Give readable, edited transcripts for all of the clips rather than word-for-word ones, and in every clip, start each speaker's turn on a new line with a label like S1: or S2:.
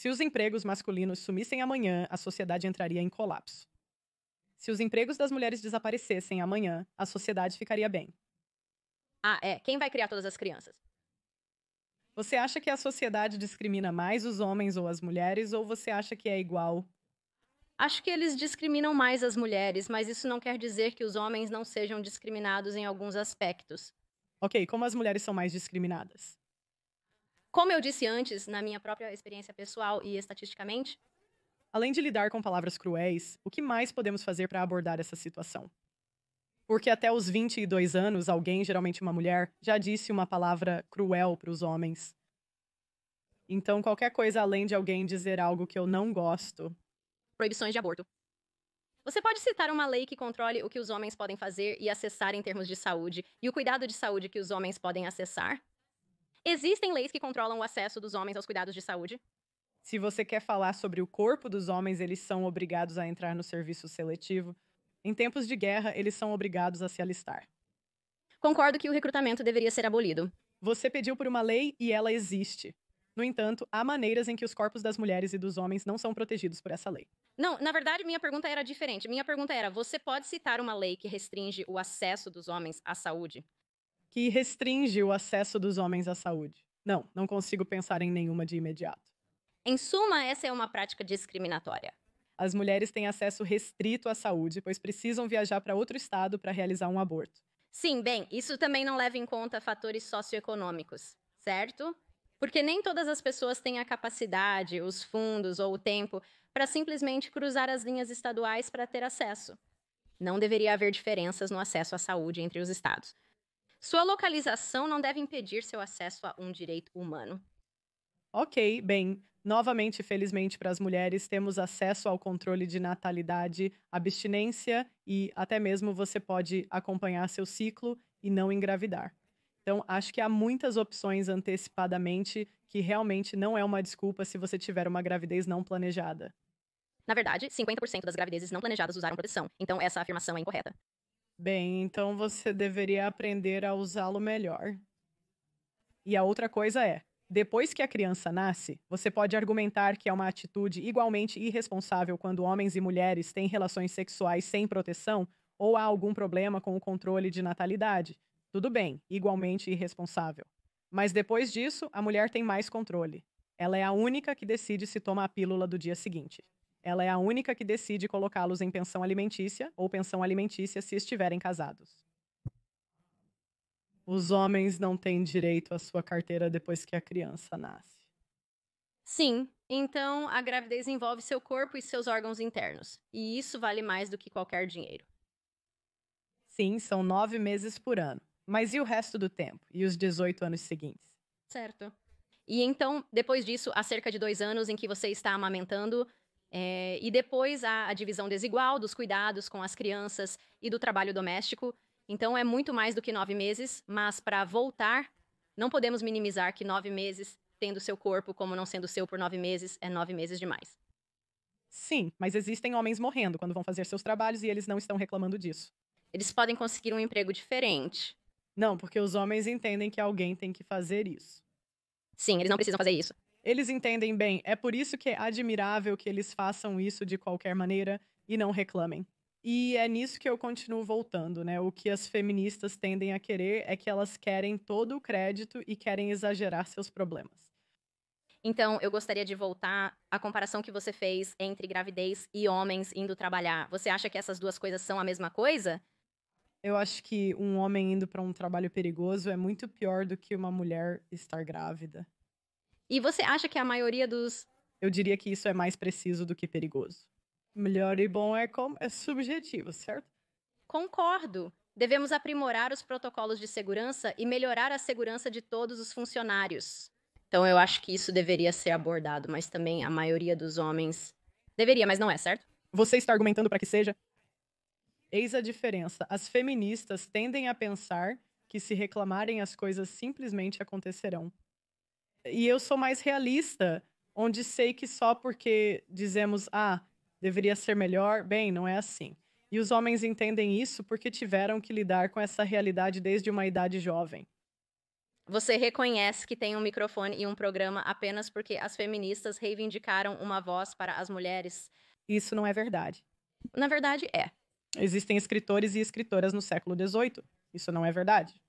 S1: Se os empregos masculinos sumissem amanhã, a sociedade entraria em colapso. Se os empregos das mulheres desaparecessem amanhã, a sociedade ficaria bem.
S2: Ah, é. Quem vai criar todas as crianças?
S1: Você acha que a sociedade discrimina mais os homens ou as mulheres, ou você acha que é igual?
S2: Acho que eles discriminam mais as mulheres, mas isso não quer dizer que os homens não sejam discriminados em alguns aspectos.
S1: Ok, como as mulheres são mais discriminadas?
S2: Como eu disse antes, na minha própria experiência pessoal e estatisticamente,
S1: Além de lidar com palavras cruéis, o que mais podemos fazer para abordar essa situação? Porque até os 22 anos, alguém, geralmente uma mulher, já disse uma palavra cruel para os homens. Então, qualquer coisa além de alguém dizer algo que eu não gosto.
S2: proibições de aborto. Você pode citar uma lei que controle o que os homens podem fazer e acessar em termos de saúde e o cuidado de saúde que os homens podem acessar? Existem leis que controlam o acesso dos homens aos cuidados de saúde?
S1: Se você quer falar sobre o corpo dos homens, eles são obrigados a entrar no serviço seletivo. Em tempos de guerra, eles são obrigados a se alistar.
S2: Concordo que o recrutamento deveria ser abolido.
S1: Você pediu por uma lei e ela existe. No entanto, há maneiras em que os corpos das mulheres e dos homens não são protegidos por essa lei.
S2: Não, na verdade, minha pergunta era diferente. Minha pergunta era: você pode citar uma lei que restringe o acesso dos homens à saúde?
S1: Que restringe o acesso dos homens à saúde. Não, não consigo pensar em nenhuma de imediato.
S2: Em suma, essa é uma prática discriminatória.
S1: As mulheres têm acesso restrito à saúde, pois precisam viajar para outro estado para realizar um aborto.
S2: Sim, bem, isso também não leva em conta fatores socioeconômicos, certo? Porque nem todas as pessoas têm a capacidade, os fundos ou o tempo para simplesmente cruzar as linhas estaduais para ter acesso. Não deveria haver diferenças no acesso à saúde entre os estados. Sua localização não deve impedir seu acesso a um direito humano.
S1: Ok, bem, novamente, felizmente para as mulheres, temos acesso ao controle de natalidade, abstinência e até mesmo você pode acompanhar seu ciclo e não engravidar. Então, acho que há muitas opções antecipadamente que realmente não é uma desculpa se você tiver uma gravidez não planejada.
S2: Na verdade, 50% das gravidezes não planejadas usaram proteção, então essa afirmação é incorreta.
S1: Bem, então você deveria aprender a usá-lo melhor. E a outra coisa é, depois que a criança nasce, você pode argumentar que é uma atitude igualmente irresponsável quando homens e mulheres têm relações sexuais sem proteção ou há algum problema com o controle de natalidade. Tudo bem, igualmente irresponsável. Mas depois disso, a mulher tem mais controle. Ela é a única que decide se toma a pílula do dia seguinte. Ela é a única que decide colocá-los em pensão alimentícia ou pensão alimentícia se estiverem casados. Os homens não têm direito à sua carteira depois que a criança nasce.
S2: Sim, então a gravidez envolve seu corpo e seus órgãos internos, e isso vale mais do que qualquer dinheiro.
S1: Sim, são 9 meses por ano. Mas e o resto do tempo? E os 18 anos seguintes?
S2: Certo. E então, depois disso, há cerca de 2 anos em que você está amamentando, e depois há a divisão desigual dos cuidados com as crianças e do trabalho doméstico. Então, é muito mais do que 9 meses, mas para voltar, não podemos minimizar que 9 meses, tendo seu corpo como não sendo seu por 9 meses, é 9 meses demais.
S1: Sim, mas existem homens morrendo quando vão fazer seus trabalhos e eles não estão reclamando disso.
S2: Eles podem conseguir um emprego diferente.
S1: Não, porque os homens entendem que alguém tem que fazer isso.
S2: Sim, eles não precisam fazer isso.
S1: Eles entendem bem, é por isso que é admirável que eles façam isso de qualquer maneira e não reclamem. E é nisso que eu continuo voltando, né? O que as feministas tendem a querer é que elas querem todo o crédito e querem exagerar seus problemas.
S2: Então, eu gostaria de voltar à comparação que você fez entre gravidez e homens indo trabalhar. Você acha que essas duas coisas são a mesma coisa?
S1: Eu acho que um homem indo para um trabalho perigoso é muito pior do que uma mulher estar grávida.
S2: E você acha que a maioria dos...
S1: Eu diria que isso é mais preciso do que perigoso. Melhor e bom é subjetivo, certo?
S2: Concordo. Devemos aprimorar os protocolos de segurança e melhorar a segurança de todos os funcionários. Então, eu acho que isso deveria ser abordado, mas também a maioria dos homens... Deveria, mas não é, certo?
S1: Você está argumentando para que seja? Eis a diferença. As feministas tendem a pensar que se reclamarem as coisas simplesmente acontecerão. E eu sou mais realista, onde sei que só porque dizemos, deveria ser melhor, bem, não é assim. E os homens entendem isso porque tiveram que lidar com essa realidade desde uma idade jovem.
S2: Você reconhece que tem um microfone e um programa apenas porque as feministas reivindicaram uma voz para as mulheres?
S1: Isso não é verdade.
S2: Na verdade, é.
S1: Existem escritores e escritoras no século XVIII. Isso não é verdade.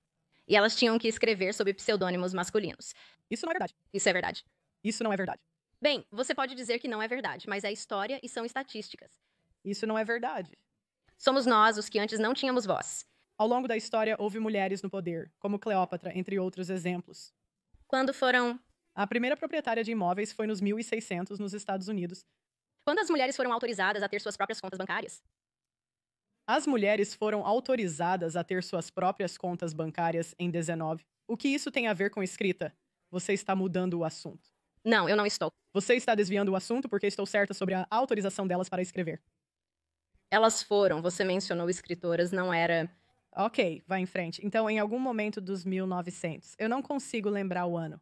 S2: E elas tinham que escrever sob pseudônimos masculinos.
S1: Isso não é verdade.
S2: Isso é verdade.
S1: Isso não é verdade.
S2: Bem, você pode dizer que não é verdade, mas é história e são estatísticas.
S1: Isso não é verdade.
S2: Somos nós os que antes não tínhamos voz.
S1: Ao longo da história, houve mulheres no poder, como Cleópatra, entre outros exemplos.
S2: Quando foram...
S1: A primeira proprietária de imóveis foi nos 1600, nos Estados Unidos.
S2: Quando as mulheres foram autorizadas a ter suas próprias contas bancárias?
S1: As mulheres foram autorizadas a ter suas próprias contas bancárias em 19. O que isso tem a ver com escrita? Você está mudando o assunto.
S2: Não, eu não estou.
S1: Você está desviando o assunto porque estou certa sobre a autorização delas para escrever.
S2: Elas foram, você mencionou escritoras, não era...
S1: Ok, vai em frente. Então, em algum momento dos 1900, eu não consigo lembrar o ano.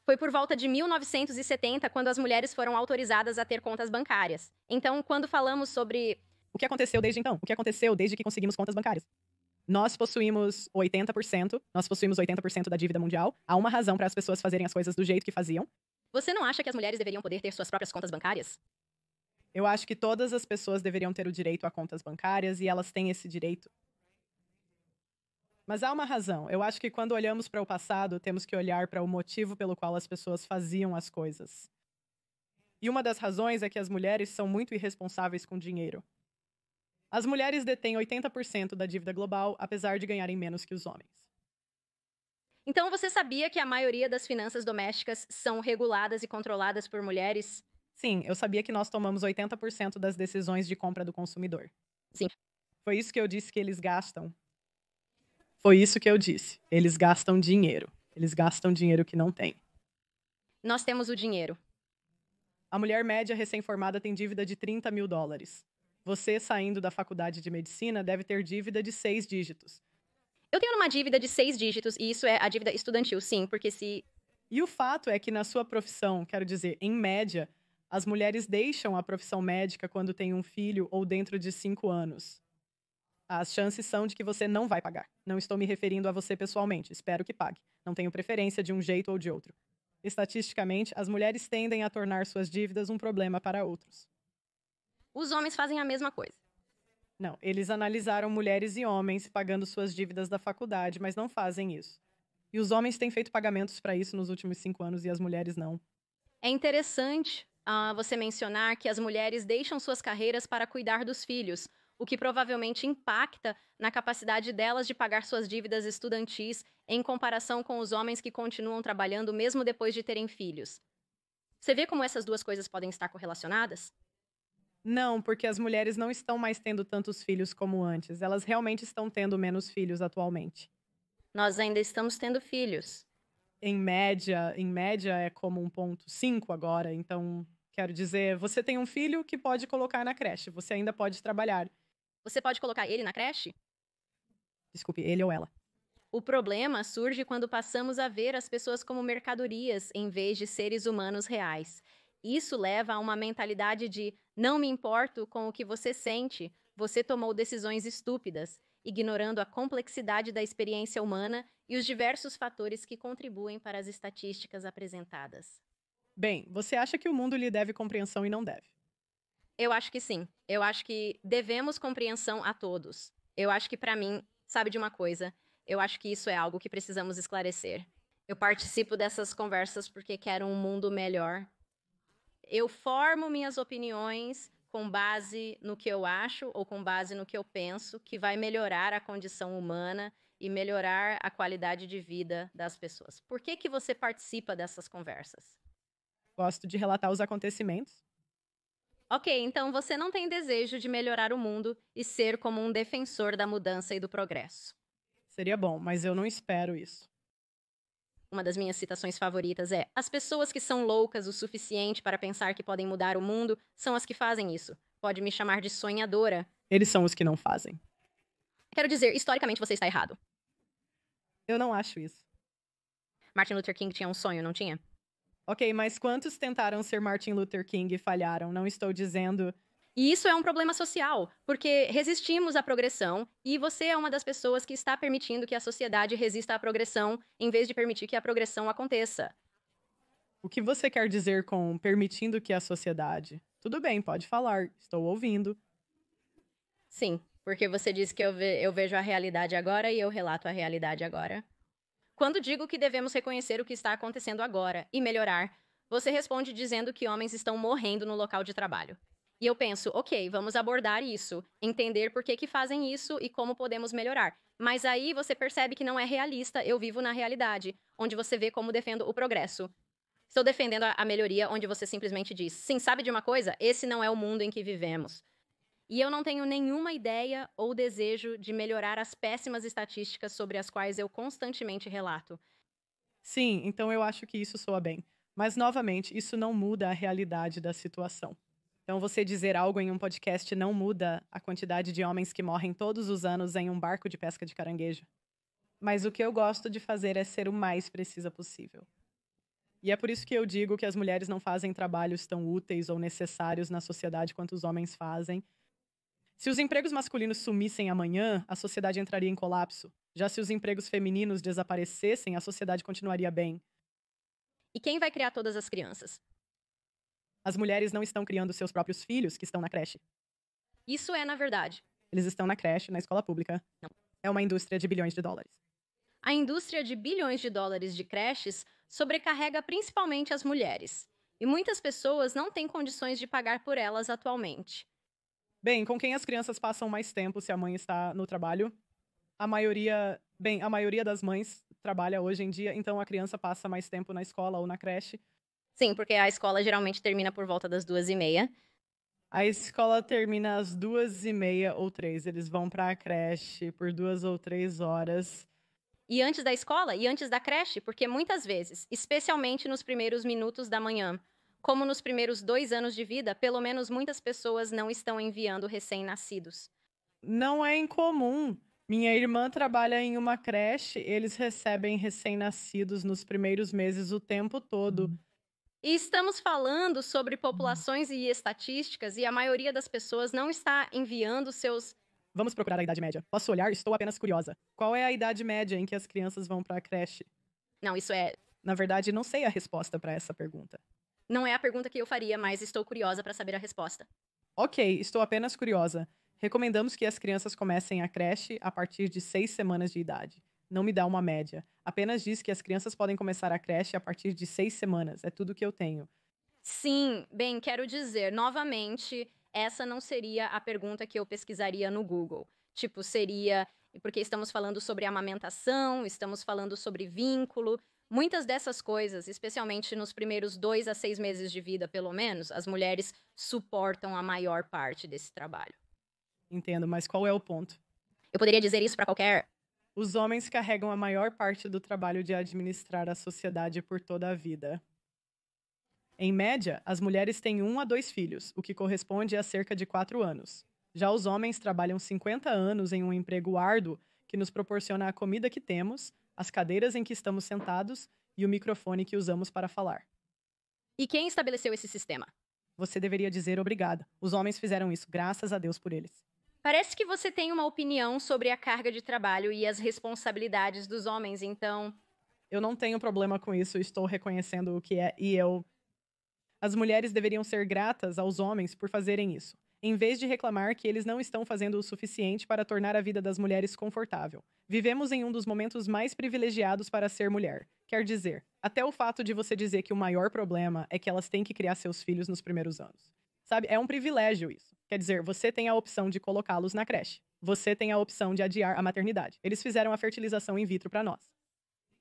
S2: Foi por volta de 1970 quando as mulheres foram autorizadas a ter contas bancárias. Então, quando falamos sobre...
S1: O que aconteceu desde então? O que aconteceu desde que conseguimos contas bancárias? Nós possuímos 80% da dívida mundial. Há uma razão para as pessoas fazerem as coisas do jeito que faziam.
S2: Você não acha que as mulheres deveriam poder ter suas próprias contas bancárias?
S1: Eu acho que todas as pessoas deveriam ter o direito a contas bancárias e elas têm esse direito. Mas há uma razão. Eu acho que quando olhamos para o passado, temos que olhar para o motivo pelo qual as pessoas faziam as coisas. E uma das razões é que as mulheres são muito irresponsáveis com dinheiro. As mulheres detêm 80% da dívida global, apesar de ganharem menos que os homens.
S2: Então você sabia que a maioria das finanças domésticas são reguladas e controladas por mulheres?
S1: Sim, eu sabia que nós tomamos 80% das decisões de compra do consumidor.
S2: Sim.
S1: Foi isso que eu disse que eles gastam. Foi isso que eu disse. Eles gastam dinheiro. Eles gastam dinheiro que não têm.
S2: Nós temos o dinheiro.
S1: A mulher média recém-formada tem dívida de $30 mil. Você, saindo da faculdade de medicina, deve ter dívida de 6 dígitos.
S2: Eu tenho uma dívida de 6 dígitos e isso é a dívida estudantil, sim, porque se...
S1: E o fato é que na sua profissão, quero dizer, em média, as mulheres deixam a profissão médica quando têm um filho ou dentro de 5 anos. As chances são de que você não vai pagar. Não estou me referindo a você pessoalmente. Espero que pague. Não tenho preferência de um jeito ou de outro. Estatisticamente, as mulheres tendem a tornar suas dívidas um problema para outros.
S2: Os homens fazem a mesma coisa.
S1: Não, eles analisaram mulheres e homens pagando suas dívidas da faculdade, mas não fazem isso. E os homens têm feito pagamentos para isso nos últimos 5 anos e as mulheres não.
S2: É interessante você mencionar que as mulheres deixam suas carreiras para cuidar dos filhos, o que provavelmente impacta na capacidade delas de pagar suas dívidas estudantis em comparação com os homens que continuam trabalhando mesmo depois de terem filhos. Você vê como essas duas coisas podem estar correlacionadas?
S1: Não, porque as mulheres não estão mais tendo tantos filhos como antes. Elas realmente estão tendo menos filhos atualmente.
S2: Nós ainda estamos tendo filhos.
S1: Em média é como 1,5 agora. Então, quero dizer, você tem um filho que pode colocar na creche. Você ainda pode trabalhar.
S2: Você pode colocar ele na creche?
S1: Desculpe, ele ou ela.
S2: O problema surge quando passamos a ver as pessoas como mercadorias em vez de seres humanos reais. Isso leva a uma mentalidade de não me importo com o que você sente, você tomou decisões estúpidas, ignorando a complexidade da experiência humana e os diversos fatores que contribuem para as estatísticas apresentadas.
S1: Bem, você acha que o mundo lhe deve compreensão e não deve?
S2: Eu acho que sim. Eu acho que devemos compreensão a todos. Eu acho que, para mim, sabe de uma coisa? Eu acho que isso é algo que precisamos esclarecer. Eu participo dessas conversas porque quero um mundo melhor. Eu formo minhas opiniões com base no que eu acho ou com base no que eu penso que vai melhorar a condição humana e melhorar a qualidade de vida das pessoas. Por que que você participa dessas conversas?
S1: Gosto de relatar os acontecimentos.
S2: Ok, então você não tem desejo de melhorar o mundo e ser como um defensor da mudança e do progresso.
S1: Seria bom, mas eu não espero isso.
S2: Uma das minhas citações favoritas é: as pessoas que são loucas o suficiente para pensar que podem mudar o mundo são as que fazem isso. Pode me chamar de sonhadora.
S1: Eles são os que não fazem.
S2: Quero dizer, historicamente você está errado.
S1: Eu não acho isso.
S2: Martin Luther King tinha um sonho, não tinha?
S1: Ok, mas quantos tentaram ser Martin Luther King e falharam? Não estou dizendo...
S2: E isso é um problema social, porque resistimos à progressão e você é uma das pessoas que está permitindo que a sociedade resista à progressão, em vez de permitir que a progressão aconteça.
S1: O que você quer dizer com permitindo que a sociedade? Tudo bem, pode falar, estou ouvindo.
S2: Sim, porque você disse que eu vejo a realidade agora e eu relato a realidade agora. Quando digo que devemos reconhecer o que está acontecendo agora e melhorar, você responde dizendo que homens estão morrendo no local de trabalho. E eu penso, ok, vamos abordar isso, entender por que fazem isso e como podemos melhorar. Mas aí você percebe que não é realista, eu vivo na realidade, onde você vê como defendo o progresso. Estou defendendo a melhoria, onde você simplesmente diz, sim, sabe de uma coisa? Esse não é o mundo em que vivemos. E eu não tenho nenhuma ideia ou desejo de melhorar as péssimas estatísticas sobre as quais eu constantemente relato.
S1: Sim, então eu acho que isso soa bem. Mas, novamente, isso não muda a realidade da situação. Então, você dizer algo em um podcast não muda a quantidade de homens que morrem todos os anos em um barco de pesca de caranguejo. Mas o que eu gosto de fazer é ser o mais precisa possível. E é por isso que eu digo que as mulheres não fazem trabalhos tão úteis ou necessários na sociedade quanto os homens fazem. Se os empregos masculinos sumissem amanhã, a sociedade entraria em colapso. Já se os empregos femininos desaparecessem, a sociedade continuaria bem.
S2: E quem vai criar todas as crianças?
S1: As mulheres não estão criando seus próprios filhos que estão na creche.
S2: Isso é, na verdade.
S1: Eles estão na creche, na escola pública.
S2: Não.
S1: É uma indústria de bilhões de dólares.
S2: A indústria de bilhões de dólares de creches sobrecarrega principalmente as mulheres. E muitas pessoas não têm condições de pagar por elas atualmente.
S1: Bem, com quem as crianças passam mais tempo se a mãe está no trabalho? A maioria das mães trabalha hoje em dia, então a criança passa mais tempo na escola ou na creche.
S2: Sim, porque a escola geralmente termina por volta das 2h30.
S1: A escola termina às 2h30 ou 3. Eles vão para a creche por 2 ou 3 horas.
S2: E antes da escola e antes da creche, porque muitas vezes, especialmente nos primeiros minutos da manhã, como nos primeiros 2 anos de vida, pelo menos muitas pessoas não estão enviando recém-nascidos.
S1: Não é incomum. Minha irmã trabalha em uma creche, eles recebem recém-nascidos nos primeiros meses o tempo todo.
S2: E estamos falando sobre populações e estatísticas, e a maioria das pessoas não está enviando seus...
S1: Vamos procurar a idade média. Posso olhar? Estou apenas curiosa. Qual é a idade média em que as crianças vão para a creche?
S2: Não, isso é...
S1: Na verdade, não sei a resposta para essa pergunta.
S2: Não é a pergunta que eu faria, mas estou curiosa para saber a resposta.
S1: Ok, estou apenas curiosa. Recomendamos que as crianças comecem a creche a partir de 6 semanas de idade. Não me dá uma média. Apenas diz que as crianças podem começar a creche a partir de 6 semanas. É tudo que eu tenho.
S2: Sim, bem, quero dizer, novamente, essa não seria a pergunta que eu pesquisaria no Google. Tipo, seria... Porque estamos falando sobre amamentação, estamos falando sobre vínculo. Muitas dessas coisas, especialmente nos primeiros 2 a 6 meses de vida, pelo menos, as mulheres suportam a maior parte desse trabalho.
S1: Entendo, mas qual é o ponto?
S2: Eu poderia dizer isso para qualquer...
S1: Os homens carregam a maior parte do trabalho de administrar a sociedade por toda a vida. Em média, as mulheres têm 1 a 2 filhos, o que corresponde a cerca de 4 anos. Já os homens trabalham 50 anos em um emprego árduo que nos proporciona a comida que temos, as cadeiras em que estamos sentados e o microfone que usamos para falar.
S2: E quem estabeleceu esse sistema?
S1: Você deveria dizer obrigada. Os homens fizeram isso, graças a Deus por eles.
S2: Parece que você tem uma opinião sobre a carga de trabalho e as responsabilidades dos homens, então...
S1: Eu não tenho problema com isso, estou reconhecendo o que é e eu... As mulheres deveriam ser gratas aos homens por fazerem isso, em vez de reclamar que eles não estão fazendo o suficiente para tornar a vida das mulheres confortável. Vivemos em um dos momentos mais privilegiados para ser mulher. Quer dizer, até o fato de você dizer que o maior problema é que elas têm que criar seus filhos nos primeiros anos. Sabe, é um privilégio isso. Quer dizer, você tem a opção de colocá-los na creche. Você tem a opção de adiar a maternidade. Eles fizeram a fertilização in vitro para nós.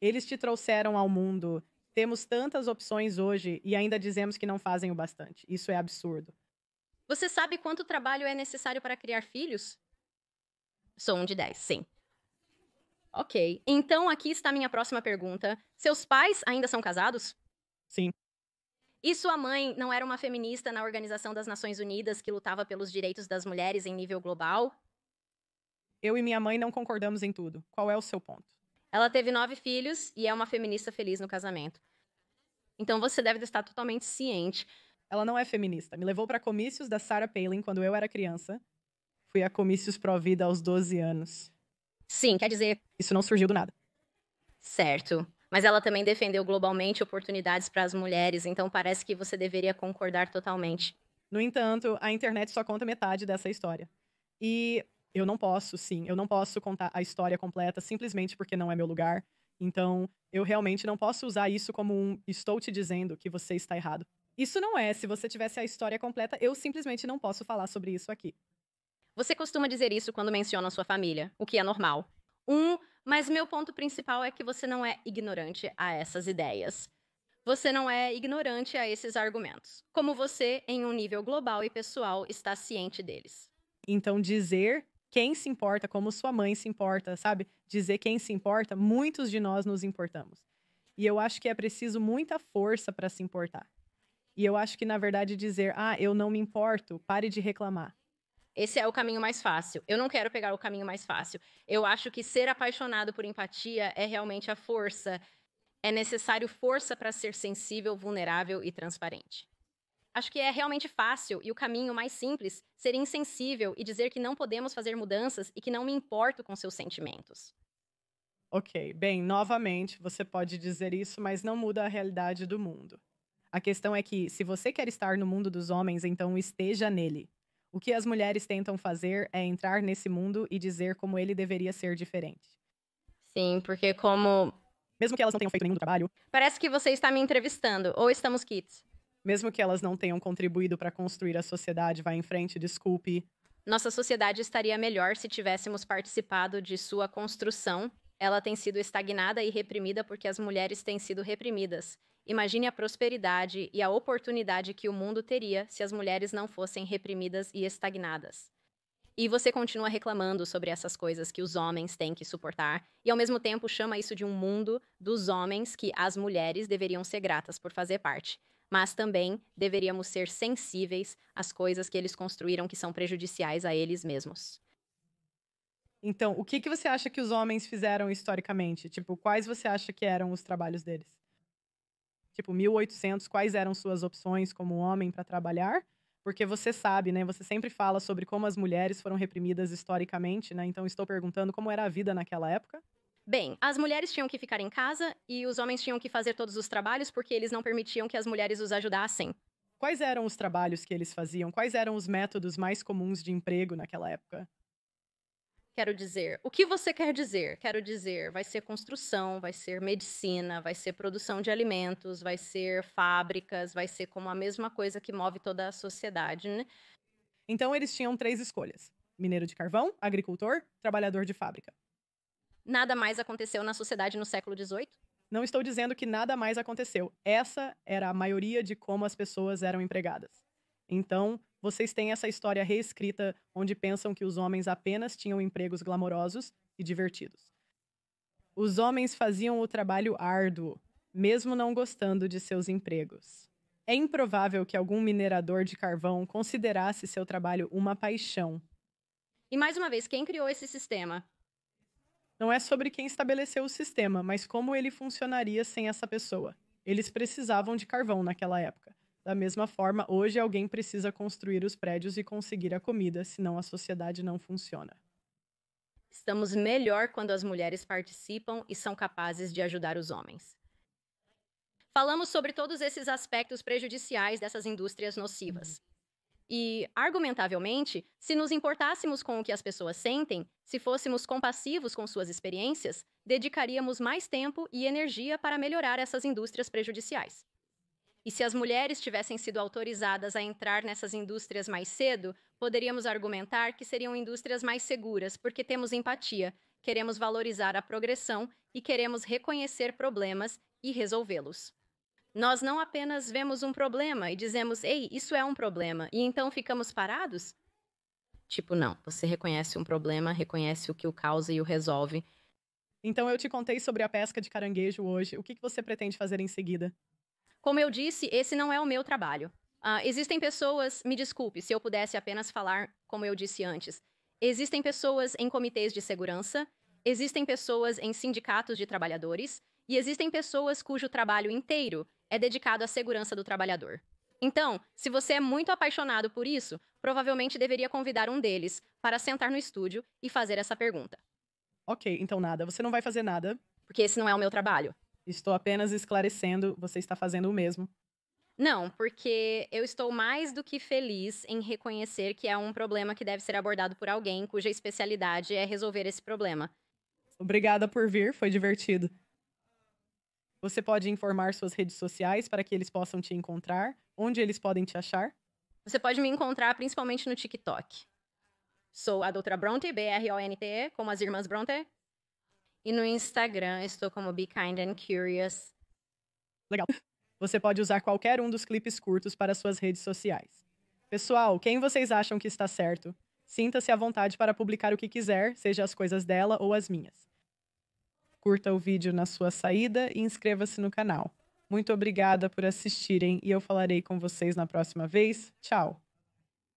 S1: Eles te trouxeram ao mundo. Temos tantas opções hoje e ainda dizemos que não fazem o bastante. Isso é absurdo.
S2: Você sabe quanto trabalho é necessário para criar filhos? Sou 1 de 10, sim. Ok, então aqui está a minha próxima pergunta. Seus pais ainda são casados?
S1: Sim.
S2: E sua mãe não era uma feminista na Organização das Nações Unidas que lutava pelos direitos das mulheres em nível global?
S1: Eu e minha mãe não concordamos em tudo. Qual é o seu ponto?
S2: Ela teve 9 filhos e é uma feminista feliz no casamento. Então você deve estar totalmente ciente.
S1: Ela não é feminista. Me levou para comícios da Sarah Palin quando eu era criança. Fui a comícios pró-vida aos 12 anos.
S2: Sim, quer dizer,
S1: Isso não surgiu do nada.
S2: certo. Mas ela também defendeu globalmente oportunidades para as mulheres, então parece que você deveria concordar totalmente.
S1: No entanto, a internet só conta metade dessa história. E eu não posso, sim, eu não posso contar a história completa simplesmente porque não é meu lugar. Então, eu realmente não posso usar isso como um estou te dizendo que você está errado. Isso não é, se você tivesse a história completa, eu simplesmente não posso falar sobre isso aqui.
S2: Você costuma dizer isso quando menciona a sua família, o que é normal. Mas meu ponto principal é que você não é ignorante a essas ideias. Você não é ignorante a esses argumentos. Como você, em um nível global e pessoal, está ciente deles.
S1: Então, dizer quem se importa, como sua mãe se importa, sabe? Dizer quem se importa, muitos de nós nos importamos. E eu acho que é preciso muita força para se importar. E eu acho que, na verdade, dizer, eu não me importo, pare de reclamar.
S2: Esse é o caminho mais fácil. Eu não quero pegar o caminho mais fácil. Eu acho que ser apaixonado por empatia é realmente a força. É necessário força para ser sensível, vulnerável e transparente. Acho que é realmente fácil e o caminho mais simples ser insensível e dizer que não podemos fazer mudanças e que não me importo com seus sentimentos.
S1: Ok, bem, novamente, você pode dizer isso, mas não muda a realidade do mundo. A questão é que, se você quer estar no mundo dos homens, então esteja nele. O que as mulheres tentam fazer é entrar nesse mundo e dizer como ele deveria ser diferente.
S2: Sim, porque como...
S1: Mesmo que elas não tenham feito nenhum trabalho,
S2: Parece que você está me entrevistando, ou estamos quites.
S1: mesmo que elas não tenham contribuído para construir a sociedade, vá em frente, desculpe.
S2: Nossa sociedade estaria melhor se tivéssemos participado de sua construção. Ela tem sido estagnada e reprimida porque as mulheres têm sido reprimidas. Imagine a prosperidade e a oportunidade que o mundo teria se as mulheres não fossem reprimidas e estagnadas. E você continua reclamando sobre essas coisas que os homens têm que suportar, e ao mesmo tempo chama isso de um mundo dos homens que as mulheres deveriam ser gratas por fazer parte. Mas também deveríamos ser sensíveis às coisas que eles construíram que são prejudiciais a eles mesmos.
S1: Então, o que você acha que os homens fizeram historicamente? Tipo, quais você acha que eram os trabalhos deles? Tipo, 1800, quais eram suas opções como homem para trabalhar? Porque você sabe, né? Você sempre fala sobre como as mulheres foram reprimidas historicamente, né? Então, estou perguntando como era a vida naquela época.
S2: Bem, as mulheres tinham que ficar em casa e os homens tinham que fazer todos os trabalhos porque eles não permitiam que as mulheres os ajudassem.
S1: Quais eram os trabalhos que eles faziam? Quais eram os métodos mais comuns de emprego naquela época?
S2: Quero dizer, o que você quer dizer? Quero dizer, vai ser construção, vai ser medicina, vai ser produção de alimentos, vai ser fábricas, vai ser como a mesma coisa que move toda a sociedade, né?
S1: Então, eles tinham 3 escolhas: mineiro de carvão, agricultor, trabalhador de fábrica.
S2: Nada mais aconteceu na sociedade no século XVIII?
S1: Não estou dizendo que nada mais aconteceu. Essa era a maioria de como as pessoas eram empregadas. Então, vocês têm essa história reescrita onde pensam que os homens apenas tinham empregos glamourosos e divertidos. Os homens faziam o trabalho árduo, mesmo não gostando de seus empregos. É improvável que algum minerador de carvão considerasse seu trabalho uma paixão.
S2: E mais uma vez, quem criou esse sistema?
S1: Não é sobre quem estabeleceu o sistema, mas como ele funcionaria sem essa pessoa. Eles precisavam de carvão naquela época. Da mesma forma, hoje alguém precisa construir os prédios e conseguir a comida, senão a sociedade não funciona.
S2: Estamos melhor quando as mulheres participam e são capazes de ajudar os homens. Falamos sobre todos esses aspectos prejudiciais dessas indústrias nocivas. E, argumentavelmente, se nos importássemos com o que as pessoas sentem, se fôssemos compassivos com suas experiências, dedicaríamos mais tempo e energia para melhorar essas indústrias prejudiciais. E se as mulheres tivessem sido autorizadas a entrar nessas indústrias mais cedo, poderíamos argumentar que seriam indústrias mais seguras, porque temos empatia, queremos valorizar a progressão e queremos reconhecer problemas e resolvê-los. Nós não apenas vemos um problema e dizemos, ei, isso é um problema, e então ficamos parados? Tipo, não, você reconhece um problema, reconhece o que o causa e o resolve.
S1: Então eu te contei sobre a pesca de caranguejo hoje. O que você pretende fazer em seguida?
S2: Como eu disse, esse não é o meu trabalho. Existem pessoas, me desculpe se eu pudesse apenas falar como eu disse antes, existem pessoas em comitês de segurança, existem pessoas em sindicatos de trabalhadores e existem pessoas cujo trabalho inteiro é dedicado à segurança do trabalhador. Então, se você é muito apaixonado por isso, provavelmente deveria convidar um deles para sentar no estúdio e fazer essa pergunta.
S1: Ok, então nada. Você não vai fazer nada.
S2: Porque esse não é o meu trabalho.
S1: Estou apenas esclarecendo. Você está fazendo o mesmo.
S2: Não, porque eu estou mais do que feliz em reconhecer que é um problema que deve ser abordado por alguém cuja especialidade é resolver esse problema.
S1: Obrigada por vir, foi divertido. Você pode informar suas redes sociais para que eles possam te encontrar? Onde eles podem te achar?
S2: Você pode me encontrar principalmente no TikTok. Sou a Doutora Bronte, Bronte, como as irmãs Bronte. E no Instagram estou como Be Kind and Curious.
S1: Legal. Você pode usar qualquer um dos clipes curtos para suas redes sociais. Pessoal, quem vocês acham que está certo? Sinta-se à vontade para publicar o que quiser, seja as coisas dela ou as minhas. Curta o vídeo na sua saída e inscreva-se no canal. Muito obrigada por assistirem e eu falarei com vocês na próxima vez. Tchau!